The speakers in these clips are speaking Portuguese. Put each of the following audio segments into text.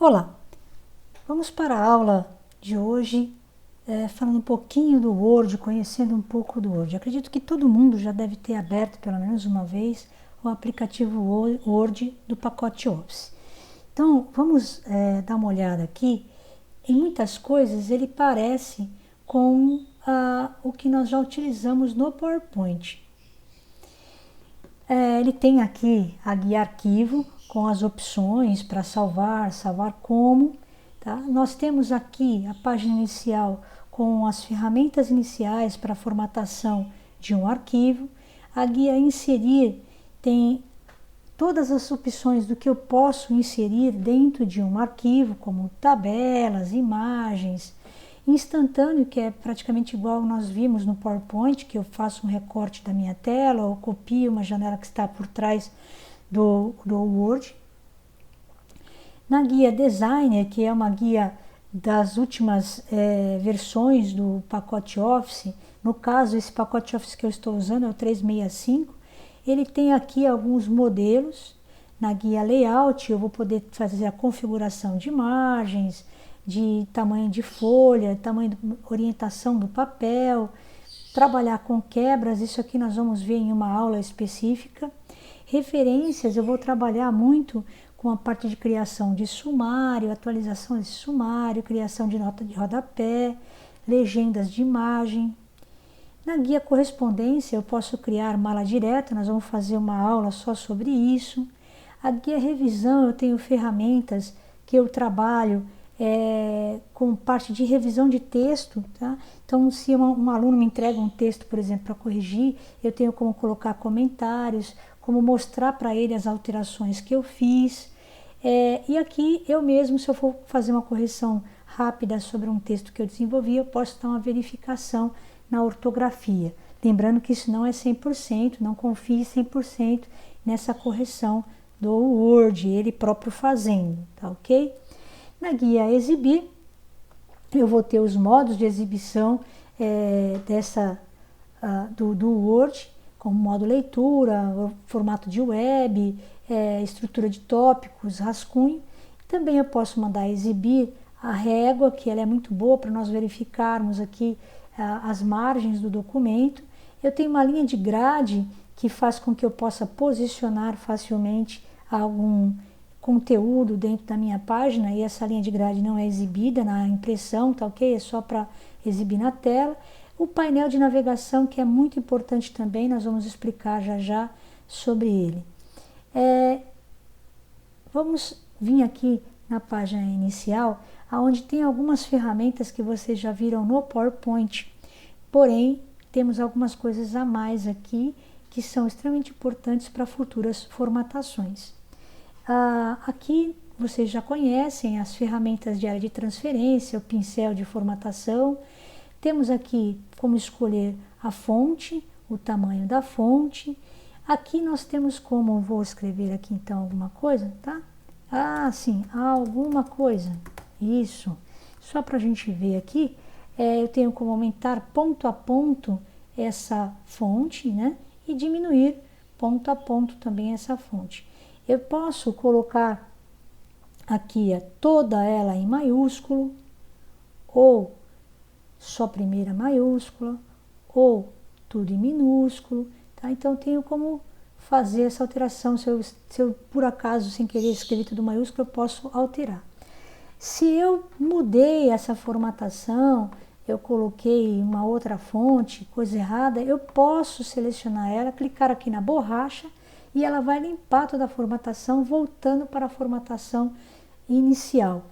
Olá, vamos para a aula de hoje falando um pouquinho do Word, conhecendo um pouco do Word. Acredito que todo mundo já deve ter aberto pelo menos uma vez o aplicativo Word do pacote Office. Então, vamos dar uma olhada aqui. Em muitas coisas ele parece com o que nós já utilizamos no PowerPoint. Ele tem aqui a guia arquivo com as opções para salvar como. Tá? Nós temos aqui a página inicial com as ferramentas iniciais para a formatação de um arquivo. A guia inserir tem todas as opções do que eu posso inserir dentro de um arquivo, como tabelas, imagens, instantâneo, que é praticamente igual nós vimos no PowerPoint, que eu faço um recorte da minha tela ou copio uma janela que está por trás do Word. Na guia Designer, que é uma guia das últimas versões do pacote Office, no caso esse pacote Office que eu estou usando é o 365, ele tem aqui alguns modelos. Na guia Layout eu vou poder fazer a configuração de margens, de tamanho de folha, tamanho de orientação do papel, trabalhar com quebras, isso aqui nós vamos ver em uma aula específica. Referências, eu vou trabalhar muito com a parte de criação de sumário, atualização de sumário, criação de nota de rodapé, legendas de imagem. Na guia correspondência eu posso criar mala direta, nós vamos fazer uma aula só sobre isso. A guia revisão eu tenho ferramentas que eu trabalho com parte de revisão de texto, tá? Então, se um aluno me entrega um texto, por exemplo, para corrigir, eu tenho como colocar comentários, como mostrar para ele as alterações que eu fiz. E aqui eu mesmo, se eu for fazer uma correção rápida sobre um texto que eu desenvolvi, eu posso dar uma verificação na ortografia. Lembrando que isso não é 100%, não confie 100% nessa correção do Word, ele próprio fazendo, tá ok? Na guia Exibir, eu vou ter os modos de exibição do Word, como modo leitura, formato de web, estrutura de tópicos, rascunho. Também eu posso mandar exibir a régua, que ela é muito boa para nós verificarmos aqui as margens do documento. Eu tenho uma linha de grade que faz com que eu possa posicionar facilmente algum conteúdo dentro da minha página, e essa linha de grade não é exibida na impressão, tá ok? É só para exibir na tela. O painel de navegação, que é muito importante também, nós vamos explicar já já sobre ele. Vamos vir aqui na página inicial, onde tem algumas ferramentas que vocês já viram no PowerPoint, porém temos algumas coisas a mais aqui que são extremamente importantes para futuras formatações. Aqui vocês já conhecem as ferramentas de área de transferência, o pincel de formatação. Temos aqui como escolher a fonte, o tamanho da fonte. Aqui nós temos como, vou escrever aqui então alguma coisa, tá? Sim, alguma coisa. Isso. Só para a gente ver aqui, eu tenho como aumentar ponto a ponto essa fonte, né? E diminuir ponto a ponto também essa fonte. Eu posso colocar aqui toda ela em maiúsculo, ou só primeira maiúscula, ou tudo em minúsculo, tá? Então, tenho como fazer essa alteração. Se eu por acaso, sem querer, escrever tudo maiúsculo, eu posso alterar. Se eu mudei essa formatação, eu coloquei uma outra fonte, coisa errada, eu posso selecionar ela, clicar aqui na borracha, e ela vai limpar toda a formatação, voltando para a formatação inicial.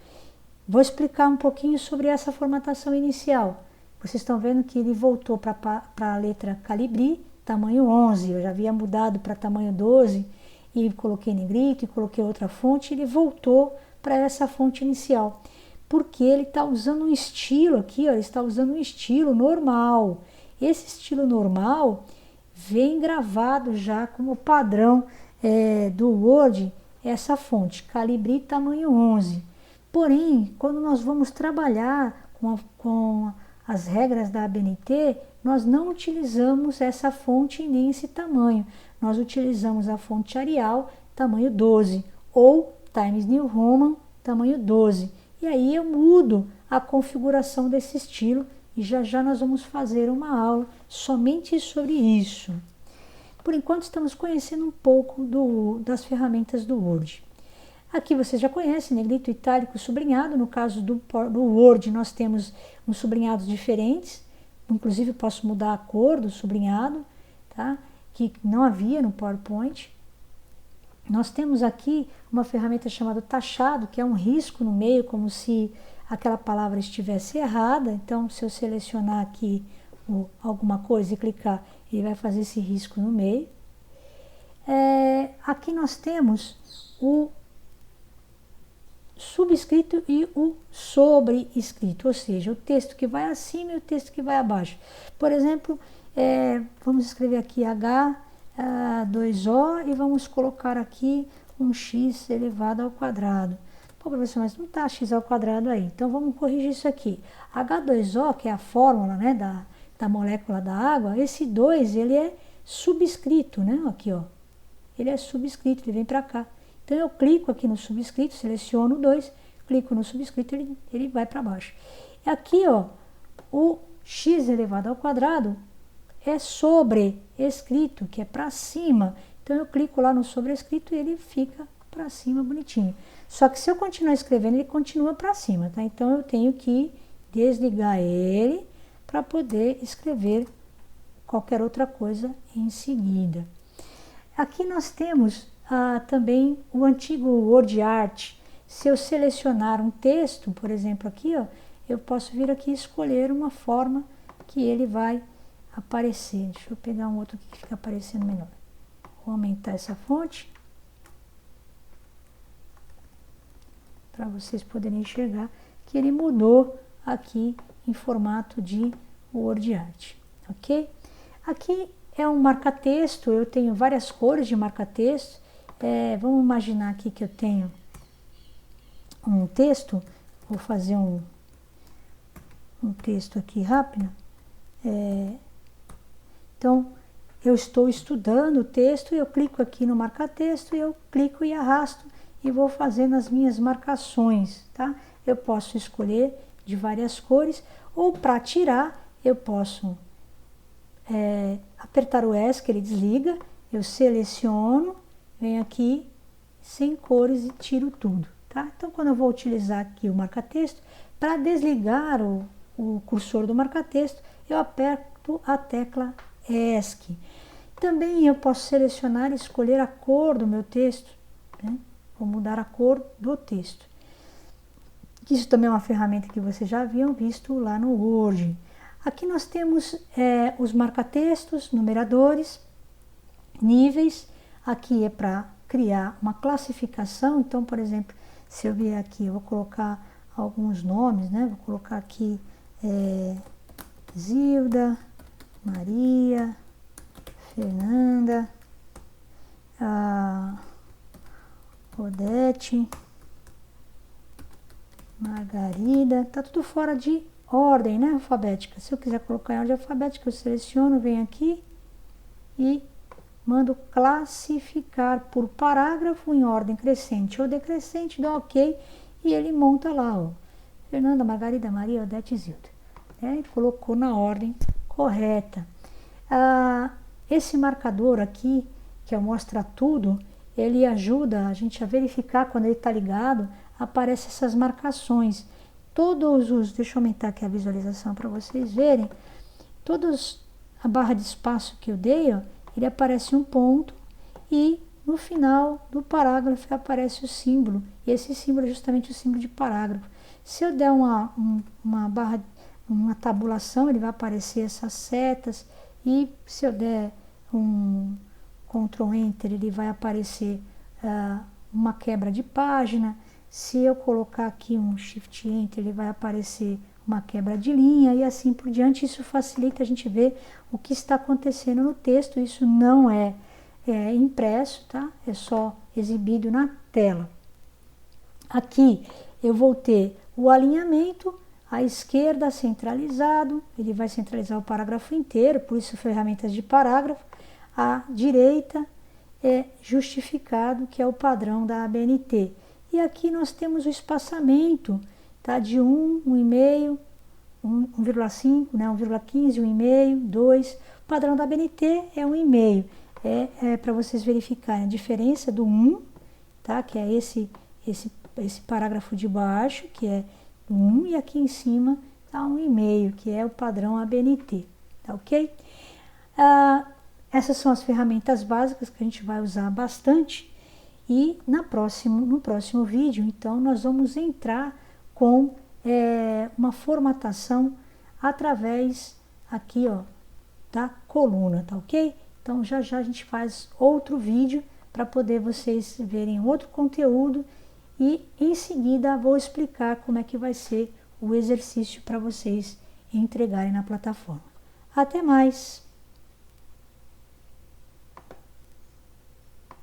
Vou explicar um pouquinho sobre essa formatação inicial. Vocês estão vendo que ele voltou para a letra Calibri, tamanho 11. Eu já havia mudado para tamanho 12 e coloquei negrito e coloquei outra fonte. Ele voltou para essa fonte inicial, porque ele está usando um estilo aqui, ó, ele está usando um estilo normal. Esse estilo normal vem gravado já como padrão do Word, essa fonte, Calibri tamanho 11. Porém, quando nós vamos trabalhar com as regras da ABNT, nós não utilizamos essa fonte nem esse tamanho. Nós utilizamos a fonte Arial, tamanho 12, ou Times New Roman, tamanho 12. E aí eu mudo a configuração desse estilo e já já nós vamos fazer uma aula somente sobre isso. Por enquanto estamos conhecendo um pouco das ferramentas do Word. Aqui você já conhece, negrito, itálico, sublinhado. No caso do Word nós temos uns sublinhados diferentes. Inclusive eu posso mudar a cor do sublinhado, tá? Que não havia no PowerPoint. Nós temos aqui uma ferramenta chamada taxado, que é um risco no meio, como se aquela palavra estivesse errada. Então, se eu selecionar aqui alguma coisa e clicar, ele vai fazer esse risco no meio. Aqui nós temos o subscrito e o sobrescrito, ou seja, o texto que vai acima e o texto que vai abaixo. Por exemplo, vamos escrever aqui H2O e vamos colocar aqui um x elevado ao quadrado. Pô, professor, mas não está x ao quadrado aí. Então, vamos corrigir isso aqui. H2O, que é a fórmula, né, da molécula da água, esse 2, ele é subscrito, né? Aqui, ó. Ele é subscrito, ele vem para cá. Então, eu clico aqui no subscrito, seleciono o 2, clico no subscrito, ele vai para baixo. E aqui, ó, o x elevado ao quadrado é sobrescrito, que é para cima. Então, eu clico lá no sobrescrito e ele fica para cima bonitinho. Só que se eu continuar escrevendo, ele continua para cima, tá? Então, eu tenho que desligar ele para poder escrever qualquer outra coisa em seguida. Aqui nós temos também o antigo WordArt. Se eu selecionar um texto, por exemplo, aqui, ó, eu posso vir aqui e escolher uma forma que ele vai aparecer. Deixa eu pegar um outro aqui que fica aparecendo melhor. Vou aumentar essa fonte para vocês poderem enxergar que ele mudou aqui em formato de WordArt, ok? Aqui é um marca-texto, eu tenho várias cores de marca-texto. Vamos imaginar aqui que eu tenho um texto, vou fazer um texto aqui rápido. Então, eu estou estudando o texto, eu clico aqui no marca-texto, eu clico e arrasto e vou fazendo as minhas marcações, tá? Eu posso escolher de várias cores, ou para tirar, eu posso apertar o S, que ele desliga, eu seleciono, venho aqui, sem cores e tiro tudo, tá? Então, quando eu vou utilizar aqui o marca-texto, para desligar o cursor do marca-texto, eu aperto a tecla ESC. Também eu posso selecionar e escolher a cor do meu texto, né? Vou mudar a cor do texto. Isso também é uma ferramenta que vocês já haviam visto lá no Word. Aqui nós temos os marca-textos, numeradores, níveis. Aqui é para criar uma classificação. Então, por exemplo, se eu vier aqui, eu vou colocar alguns nomes, né? Vou colocar aqui Zilda, Maria, Fernanda, Odete, Margarida. Tá tudo fora de ordem, né, alfabética. Se eu quiser colocar em ordem alfabética, eu seleciono, venho aqui e mando classificar por parágrafo em ordem crescente ou decrescente, dou OK e ele monta lá, ó, Fernanda, Margarida, Maria, Odete e Zilda. Ele colocou na ordem correta. Esse marcador aqui, que é o mostra tudo, ele ajuda a gente a verificar quando ele está ligado, aparecem essas marcações. Deixa eu aumentar aqui a visualização para vocês verem, a barra de espaço que eu dei, ó, ele aparece um ponto e no final do parágrafo aparece o símbolo. E esse símbolo é justamente o símbolo de parágrafo. Se eu der uma tabulação, ele vai aparecer essas setas. E se eu der um Ctrl Enter, ele vai aparecer uma quebra de página. Se eu colocar aqui um Shift Enter, ele vai aparecer uma quebra de linha e assim por diante. Isso facilita a gente ver o que está acontecendo no texto. Isso não é impresso, tá? É só exibido na tela. Aqui eu vou ter o alinhamento, à esquerda centralizado, ele vai centralizar o parágrafo inteiro, por isso ferramentas de parágrafo. À direita é justificado, que é o padrão da ABNT. E aqui nós temos o espaçamento, tá? De 1, 1,5, 1,5, né? 1,15, 1,5, 2. O padrão da BNT é 1,5. É para vocês verificarem a diferença do 1, tá? Que é esse parágrafo de baixo, que é 1, e aqui em cima tá 1,5, que é o padrão ABNT, tá ok? Essas são as ferramentas básicas que a gente vai usar bastante, e no próximo vídeo, então, nós vamos entrar com uma formatação através aqui, ó, da coluna, tá ok? Então, já a gente faz outro vídeo para poder vocês verem outro conteúdo, e em seguida vou explicar como é que vai ser o exercício para vocês entregarem na plataforma. Até mais!